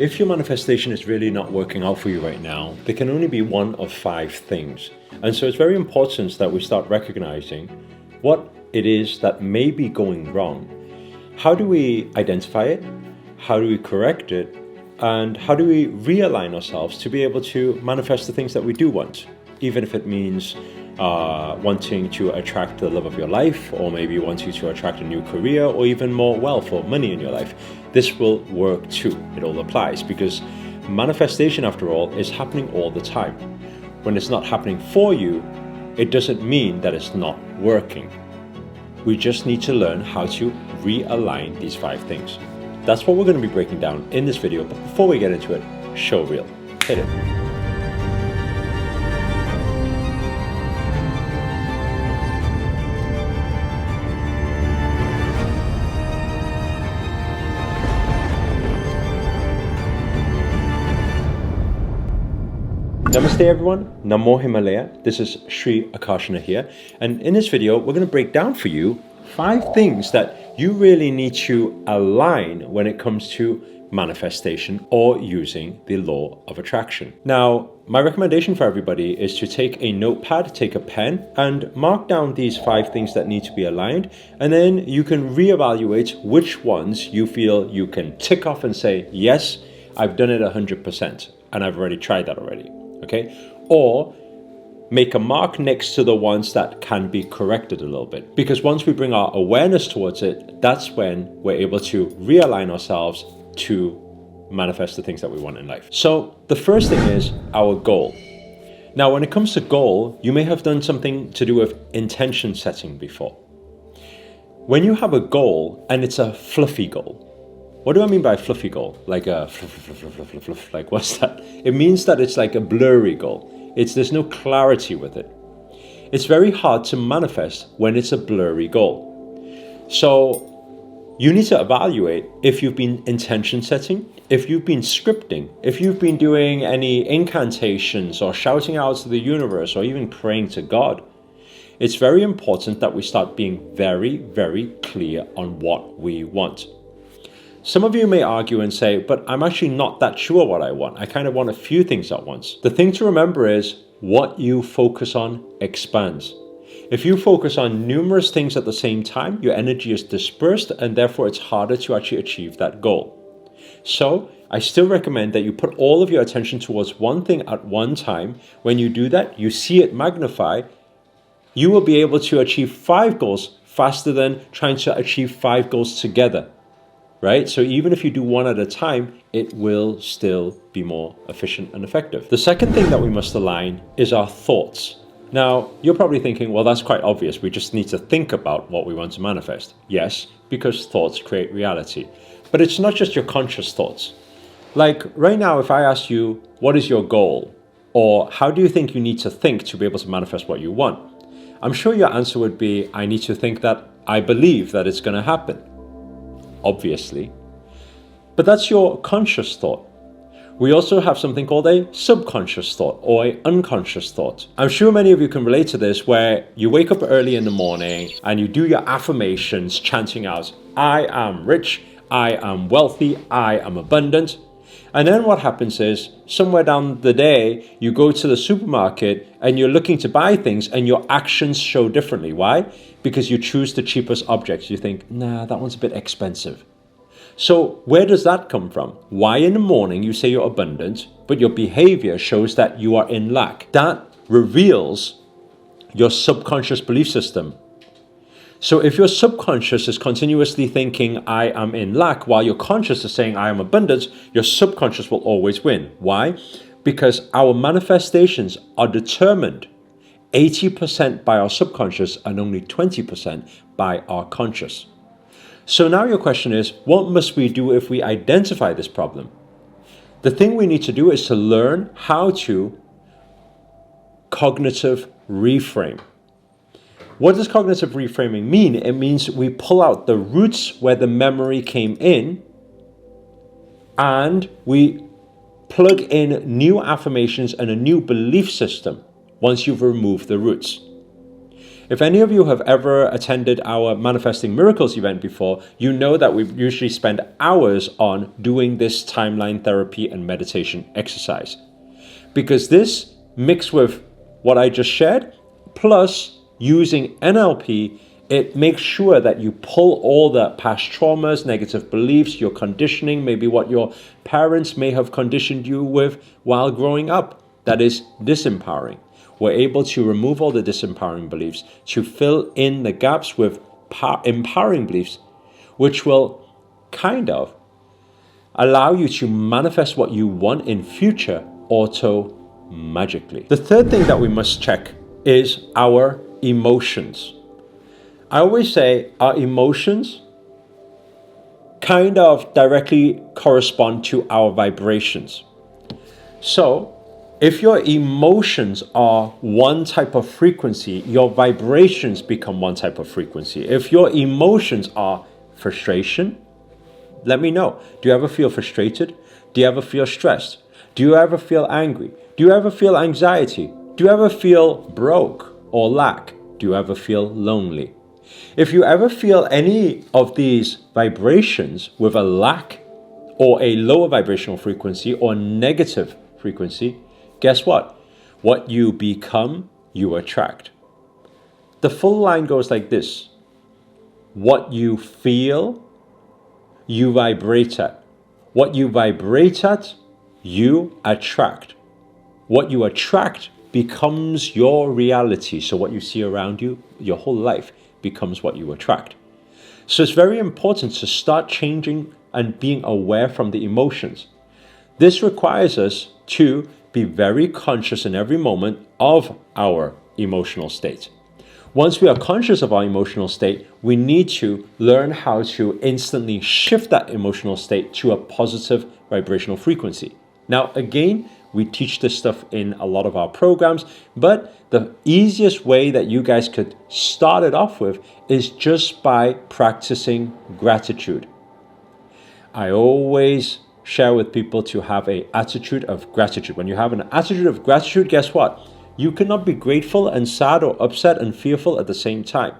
If your manifestation is really not working out for you right now, there can only be one of 5 things. And so it's very important that we start recognizing what it is that may be going wrong. How do we identify it? How do we correct it? And how do we realign ourselves to be able to manifest the things that we do want? Even if it means wanting to attract the love of your life, or maybe wanting to attract a new career, or even more wealth or money in your life. This will work too. It all applies, because manifestation, after all, is happening all the time. When it's not happening for you, it doesn't mean that it's not working. We just need to learn how to realign these 5 things. That's what we're going to be breaking down in this video. But before we get into it, show reel. Hit it. Namaste everyone, Namo Himalaya. This is Sri Akarshana here, and in this video we're going to break down for you 5 things that you really need to align when it comes to manifestation or using the law of attraction. Now, my recommendation for everybody is to take a notepad, take a pen, and mark down these 5 things that need to be aligned, and then you can reevaluate which ones you feel you can tick off and say, yes, I've done it 100%, and I've already tried that already. Okay, or make a mark next to the ones that can be corrected a little bit. Because once we bring our awareness towards it, that's when we're able to realign ourselves to manifest the things that we want in life. So the first thing is our goal. Now, when it comes to goal, you may have done something to do with intention setting before. When you have a goal and it's a fluffy goal, what do I mean by fluffy goal? Like a fluff, like what's that? It means that it's like a blurry goal. There's no clarity with it. It's very hard to manifest when it's a blurry goal. So you need to evaluate if you've been intention setting, if you've been scripting, if you've been doing any incantations or shouting out to the universe or even praying to God. It's very important that we start being very, very clear on what we want. Some of you may argue and say, but I'm actually not that sure what I want. I kind of want a few things at once. The thing to remember is what you focus on expands. If you focus on numerous things at the same time, your energy is dispersed and therefore it's harder to actually achieve that goal. So I still recommend that you put all of your attention towards one thing at one time. When you do that, you see it magnify. You will be able to achieve 5 goals faster than trying to achieve 5 goals together. Right? So even if you do one at a time, it will still be more efficient and effective. The second thing that we must align is our thoughts. Now, you're probably thinking, well, that's quite obvious. We just need to think about what we want to manifest. Yes, because thoughts create reality. But it's not just your conscious thoughts. Like right now, if I ask you, what is your goal? Or how do you think you need to think to be able to manifest what you want? I'm sure your answer would be, I need to think that I believe that it's going to happen. Obviously. But that's your conscious thought. We also have something called a subconscious thought or an unconscious thought. I'm sure many of you can relate to this, where you wake up early in the morning and you do your affirmations chanting out, I am rich, I am wealthy, I am abundant. And then what happens is, somewhere down the day, you go to the supermarket and you're looking to buy things and your actions show differently. Why? Because you choose the cheapest objects. You think, nah, that one's a bit expensive. So where does that come from? Why in the morning you say you're abundant, but your behavior shows that you are in lack? That reveals your subconscious belief system. So if your subconscious is continuously thinking, I am in lack, while your conscious is saying, I am abundant, your subconscious will always win. Why? Because our manifestations are determined 80% by our subconscious and only 20% by our conscious. So now your question is, what must we do if we identify this problem? The thing we need to do is to learn how to cognitive reframe. What does cognitive reframing mean? It means we pull out the roots where the memory came in and we plug in new affirmations and a new belief system once you've removed the roots. If any of you have ever attended our Manifesting Miracles event before, you know that we usually spend hours on doing this timeline therapy and meditation exercise. Because this, mixed with what I just shared, plus using NLP, it makes sure that you pull all the past traumas, negative beliefs, your conditioning, maybe what your parents may have conditioned you with while growing up. That is disempowering. We're able to remove all the disempowering beliefs to fill in the gaps with empowering beliefs, which will kind of allow you to manifest what you want in future auto-magically. The third thing that we must check is our emotions. I always say our emotions kind of directly correspond to our vibrations. So if your emotions are one type of frequency, your vibrations become one type of frequency. If your emotions are frustration, let me know. Do you ever feel frustrated? Do you ever feel stressed? Do you ever feel angry? Do you ever feel anxiety? Do you ever feel broke or lack? Do you ever feel lonely? If you ever feel any of these vibrations with a lack or a lower vibrational frequency or negative frequency, guess what? What you become, you attract. The full line goes like this. What you feel, you vibrate at. What you vibrate at, you attract. What you attract becomes your reality. So what you see around you, your whole life becomes what you attract. So it's very important to start changing and being aware from the emotions. This requires us to be very conscious in every moment of our emotional state. Once we are conscious of our emotional state, we need to learn how to instantly shift that emotional state to a positive vibrational frequency. Now, again, we teach this stuff in a lot of our programs, but the easiest way that you guys could start it off with is just by practicing gratitude. I always share with people to have an attitude of gratitude. When you have an attitude of gratitude, guess what? You cannot be grateful and sad or upset and fearful at the same time.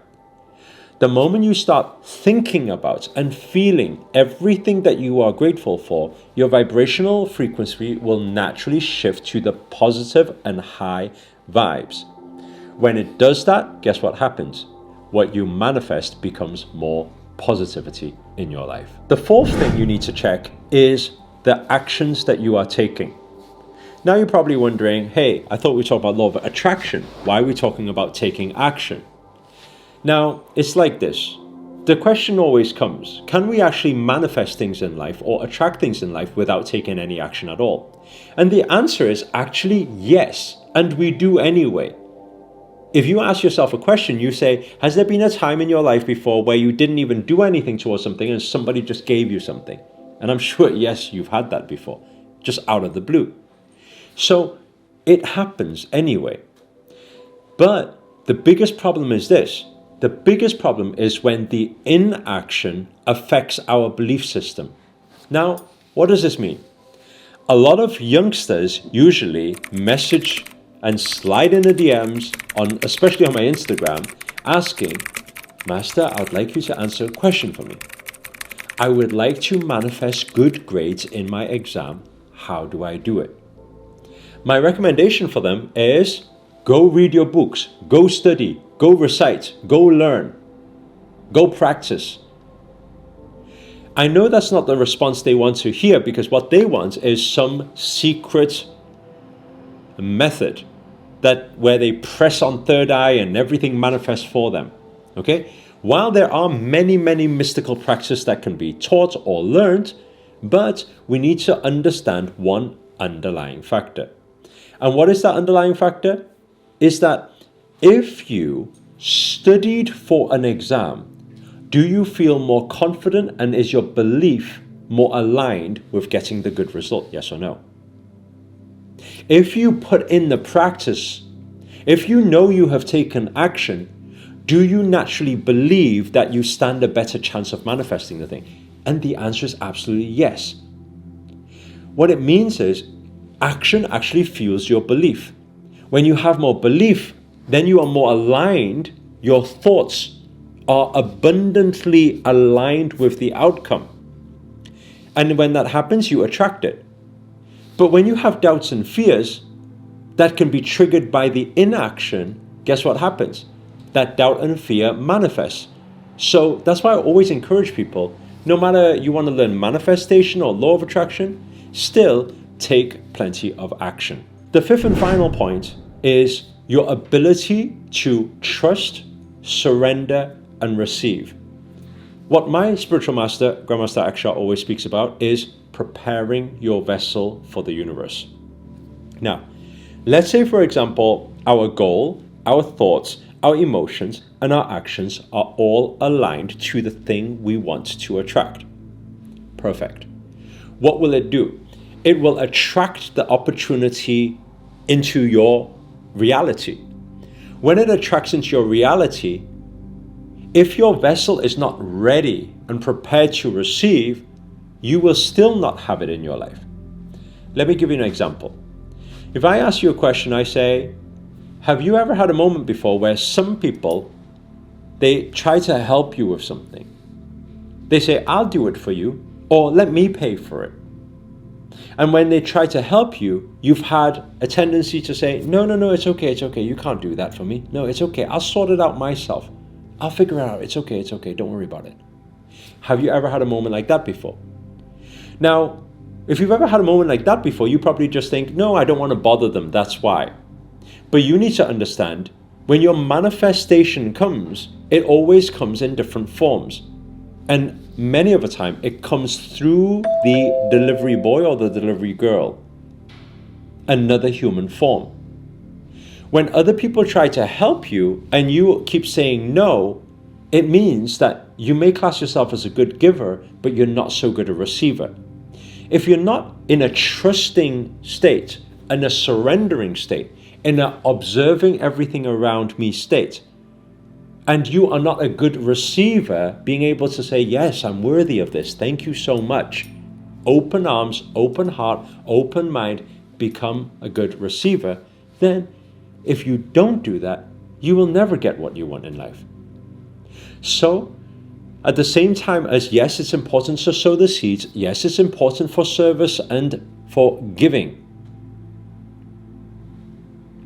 The moment you start thinking about and feeling everything that you are grateful for, your vibrational frequency will naturally shift to the positive and high vibes. When it does that, guess what happens? What you manifest becomes more positivity in your life. The fourth thing you need to check is the actions that you are taking. Now you're probably wondering, hey, I thought we talked about law of attraction. Why are we talking about taking action? Now, it's like this. The question always comes, can we actually manifest things in life or attract things in life without taking any action at all? And the answer is actually yes, and we do anyway. If you ask yourself a question, you say, has there been a time in your life before where you didn't even do anything towards something and somebody just gave you something? And I'm sure, yes, you've had that before, just out of the blue. So it happens anyway. But the biggest problem is this. The biggest problem is when the inaction affects our belief system. Now, what does this mean? A lot of youngsters usually message and slide in the DMs, especially on my Instagram, asking, Master, I would like you to answer a question for me. I would like to manifest good grades in my exam. How do I do it? My recommendation for them is go read your books, go study, go recite, go learn, go practice. I know that's not the response they want to hear, because what they want is some secret method where they press on third eye and everything manifests for them. Okay? While there are many, many mystical practices that can be taught or learned, but we need to understand one underlying factor. And what is that underlying factor? Is that if you studied for an exam, do you feel more confident and is your belief more aligned with getting the good result? Yes or no? If you put in the practice, if you know you have taken action, do you naturally believe that you stand a better chance of manifesting the thing? And the answer is absolutely yes. What it means is action actually fuels your belief. When you have more belief, then you are more aligned your thoughts are abundantly aligned with the outcome. And when that happens, you attract it. But when you have doubts and fears that can be triggered by the inaction, guess what happens? That doubt and fear manifests. So that's why I always encourage people, no matter you want to learn manifestation or law of attraction, still take plenty of action. The fifth and final point is your ability to trust, surrender, and receive. What my spiritual master, Grandmaster Akarshana, always speaks about is preparing your vessel for the universe. Now, let's say, for example, our goal, our thoughts, our emotions, and our actions are all aligned to the thing we want to attract. Perfect. What will it do? It will attract the opportunity into your reality. When it attracts into your reality, if your vessel is not ready and prepared to receive, you will still not have it in your life. Let me give you an example. If I ask you a question, I say, have you ever had a moment before where some people, they try to help you with something? They say, I'll do it for you, or let me pay for it. And when they try to help you, you've had a tendency to say, no, it's okay, you can't do that for me. No, it's okay, I'll sort it out myself. I'll figure it out, it's okay, don't worry about it. Have you ever had a moment like that before? Now, if you've ever had a moment like that before, you probably just think, no, I don't want to bother them, that's why. But you need to understand, when your manifestation comes, it always comes in different forms. And many of the time, it comes through the delivery boy or the delivery girl, another human form. When other people try to help you and you keep saying no, it means that you may class yourself as a good giver, but you're not so good a receiver. If you're not in a trusting state, in a surrendering state, in an observing everything around me state, and you are not a good receiver, being able to say, yes, I'm worthy of this, thank you so much. Open arms, open heart, open mind, become a good receiver. Then, if you don't do that, you will never get what you want in life. So, at the same time as, yes, it's important to sow the seeds, yes, it's important for service and for giving,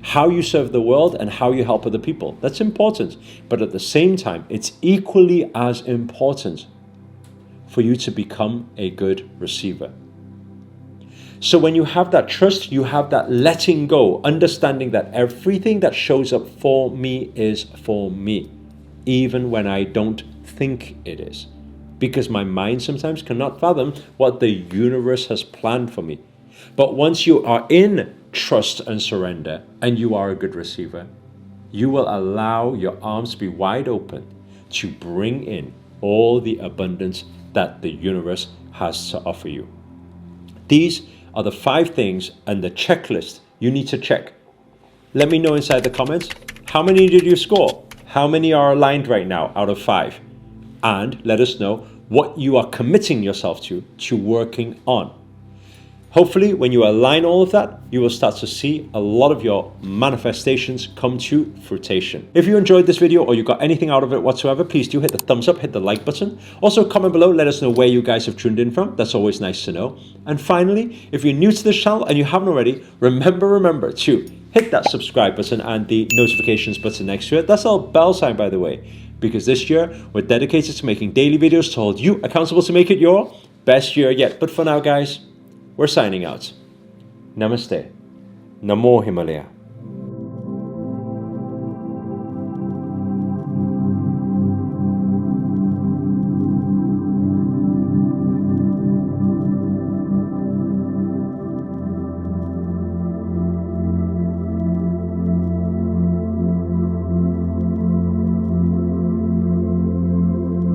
how you serve the world and how you help other people, that's important. But at the same time, it's equally as important for you to become a good receiver. So when you have that trust, you have that letting go, understanding that everything that shows up for me is for me, even when I don't think it is. Because my mind sometimes cannot fathom what the universe has planned for me. But once you are in trust and surrender, and you are a good receiver, you will allow your arms to be wide open to bring in all the abundance that the universe has to offer you. These are the 5 things and the checklist you need to check. Let me know inside the comments, how many did you score? How many are aligned right now out of 5? And let us know what you are committing yourself to working on. Hopefully, when you align all of that, you will start to see a lot of your manifestations come to fruition. If you enjoyed this video or you got anything out of it whatsoever, please do hit the thumbs up, hit the like button. Also, comment below, let us know where you guys have tuned in from. That's always nice to know. And finally, if you're new to this channel and you haven't already, remember to hit that subscribe button and the notifications button next to it. That's our bell sign, by the way, because this year we're dedicated to making daily videos to hold you accountable to make it your best year yet. But for now, guys, we're signing out. Namaste. Namo Himalaya.